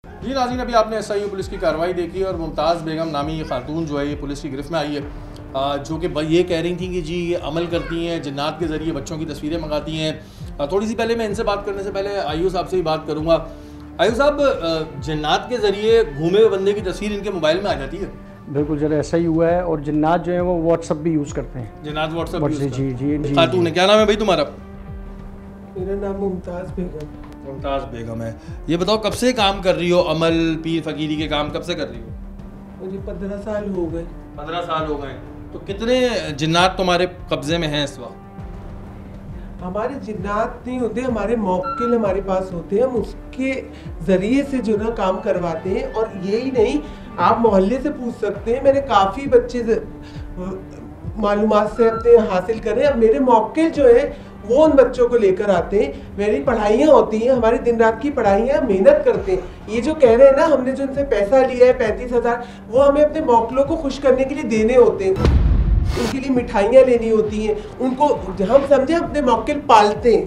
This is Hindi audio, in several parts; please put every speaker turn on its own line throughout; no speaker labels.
जी नाज़रीन, अभी आपने SIU पुलिस की कार्रवाई देखी और मुमताज़ बेगम नामी ये खातून जो है ये पुलिस की गिरफ्त में आई है, जो कि ये कह रही थी कि जी ये अमल करती हैं, जिन्नात के ज़रिए बच्चों की तस्वीरें मंगाती हैं। थोड़ी सी पहले मैं इनसे बात करने से पहले आयु साहब से ही बात करूँगा। आयु साहब, जिन्नात के ज़रिए घूमे हुए बंदे की तस्वीर इनके मोबाइल में आ जाती है?
बिल्कुल जरा ऐसा ही हुआ है। और जिन्नात जो है वो व्हाट्सअप भी यूज़ करते हैं।
जिन्नात व्हाट्सअप
जी जी जी
खातून है। क्या नाम है भाई तुम्हारा?
मेरा नाम मुमताज़ बेगम।
मुमताज़ बेगम है। ये बताओ कब से काम कर रही हो, अमल पीर फकीरी के काम कब से कर रही हो?
मुझे 15 साल हो गए।
15 साल हो गए। तो कितने जिन्नात तुम्हारे कब्जे में हैं इस वक्त?
हमारे जिन्नात नहीं होते, हमारे मौक्किल हमारे पास होते हैं, हम उसके ज़रिए से जो ना काम करवाते हैं। और यही नहीं, आप मोहल्ले से पूछ सकते हैं, मैंने काफ़ी बच्चे मालूमात से अपने हासिल करे। अब मेरे मौक्किल जो है वो उन बच्चों को लेकर आते हैं, मेरी पढ़ाइयाँ होती हैं, हमारी दिन रात की पढ़ाइयाँ, मेहनत करते हैं। ये जो कह रहे हैं ना हमने जो उनसे पैसा लिया है 35,000, वो हमें अपने मौक्किलों को खुश करने के लिए देने होते हैं, उनके लिए मिठाइयाँ लेनी होती हैं, उनको हम समझे अपने मौक्किल पालते हैं।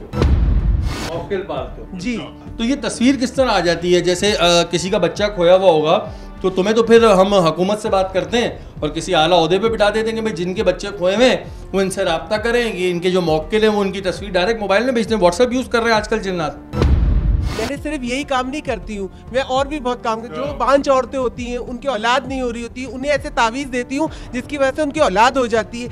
मौक्किल पालते हो
जी।
तो ये तस्वीर किस तरह आ जाती है? जैसे किसी का बच्चा खोया हुआ होगा तो तुम्हें तो फिर हम हुकूमत से बात करते हैं और किसी आला ओहदे पे बिठा देते हैं कि भाई जिनके बच्चे खोए हुए हैं वो इनसे रब्ता करें कि इनके जो मौक्किल हैं वो उनकी तस्वीर डायरेक्ट मोबाइल में भेजते हैं। व्हाट्सएप यूज़ कर रहे हैं आजकल जिन्नात।
मैंने सिर्फ यही काम नहीं करती हूँ, मैं और भी बहुत काम करती हूँ। जो 5 औरतें होती हैं उनकी औलाद नहीं हो रही होती, उन्हें ऐसे तावीज़ देती हूँ जिसकी वजह से उनकी औलाद हो जाती है।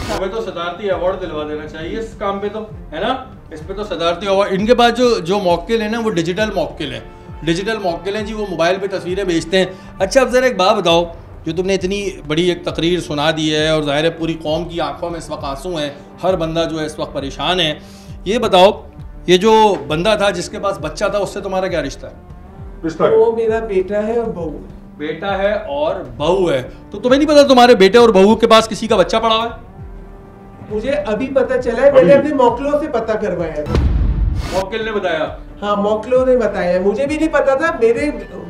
हमें तो सदारती अवार्ड दिलवा देना चाहिए इस काम पे, तो है ना, इस पे तो सदारती अवार्ड। इनके पास जो मौक्किल है ना वो डिजिटल मौक्किल है, डिजिटल मौक्किल हैं जी, वो मोबाइल पे तस्वीरें भेजते हैं। अच्छा, अब ज़रा एक बात बताओ, जो तुमने इतनी बड़ी एक तकरीर सुना दी है और ज़ाहिर है पूरी कौम की आंखों में इस वक्त आंसू हैं, हर बंदा जो है इस वक्त परेशान है, ये बताओ ये जो बंदा था जिसके पास बच्चा था उससे तुम्हारा क्या रिश्ता है?
वो मेरा बेटा है और बहू।
बेटा है और बहू है। तो तुम्हें नहीं पता तुम्हारे बेटे और बहू के पास किसी का बच्चा पड़ा हुआ है?
मुझे अभी पता चला है, मैंने अपने मौक्किलों से पता करवाया है।
मौक्किल ने बताया?
हाँ, मौक्किलों ने बताया, मुझे भी नहीं पता था।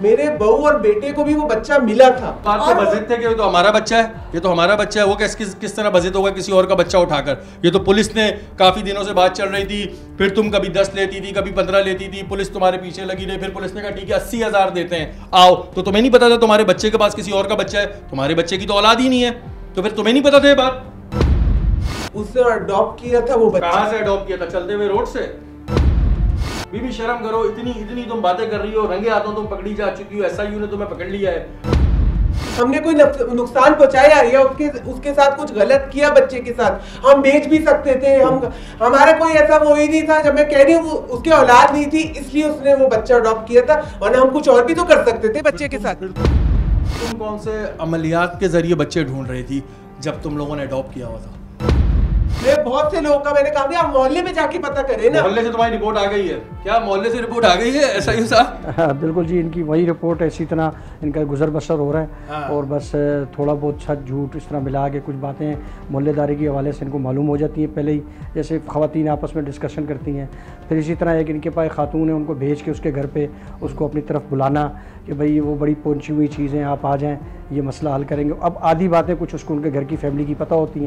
मेरे बहू और बेटे को भी वो बच्चा मिला था।
बात से बजित थे कि ये तो हमारा बच्चा है, ये तो हमारा बच्चा है। वो किस तरह बजित होगा किसी और का बच्चा उठाकर? ये तो पुलिस ने काफी दिनों से बात चल रही थी, फिर तुम कभी 10 लेती थी, कभी 15 लेती थी, पुलिस तुम्हारे पीछे लगी रही, फिर पुलिस ने कहा ठीक है 80,000 देते हैं, आओ। तो तुम्हें नहीं पता था तुम्हारे बच्चे के पास किसी और का बच्चा है? तुम्हारे बच्चे की तो औलाद ही नहीं है, तो फिर तुम्हें नहीं पता था ये बात?
उसने अडॉप्ट किया था वो बच्चा।
कहाँ से अडॉप्ट किया था? चलते हुए रोड से? बीबी शर्म करो, इतनी तुम बातें कर रही हो, रंगे हाथों तुम पकड़ी जा चुकी हो, SIU ने तुम्हें पकड़ लिया है।
हमने कोई नुकसान पहुंचाया या उसके साथ कुछ गलत किया बच्चे के साथ? हम बेच भी सकते थे, हमारा कोई ऐसा वो ही नहीं था। जब मैं कह रही हूँ उसकी औलाद नहीं थी इसलिए उसने वो बच्चा अडॉप्ट किया था, वरना हम कुछ और भी तो कर सकते थे बच्चे के साथ।
तुम कौन से अमलियात के जरिए बच्चे ढूंढ रही थी जब तुम लोगों ने अडॉप्ट किया हुआ था?
मैं बहुत से लोगों का, मैंने कहा आप मोहल्ले में जाके पता करें ना।
मोहल्ले से तुम्हारी रिपोर्ट आ गई है क्या? मोहल्ले से रिपोर्ट आ गई है SIU साहब?
हाँ बिल्कुल जी, इनकी वही रिपोर्ट है, इसी तरह इनका गुजर बसर हो रहा है।
हाँ।
और बस थोड़ा बहुत सच झूठ इस तरह मिला के कुछ बातें मोहल्लेदारी के हवाले से इनको मालूम हो जाती हैं पहले ही, जैसे ख़वातीन आपस में डिस्कशन करती हैं। फिर इसी तरह एक इनके पास खातून है, उनको भेज के उसके घर पे उसको अपनी तरफ बुलाना कि भाई वो बड़ी पहुंची हुई चीज़ें, आप आ जाएँ, ये मसला हल करेंगे। अब आधी बातें कुछ उसको उनके घर की फैमिली की पता होती हैं।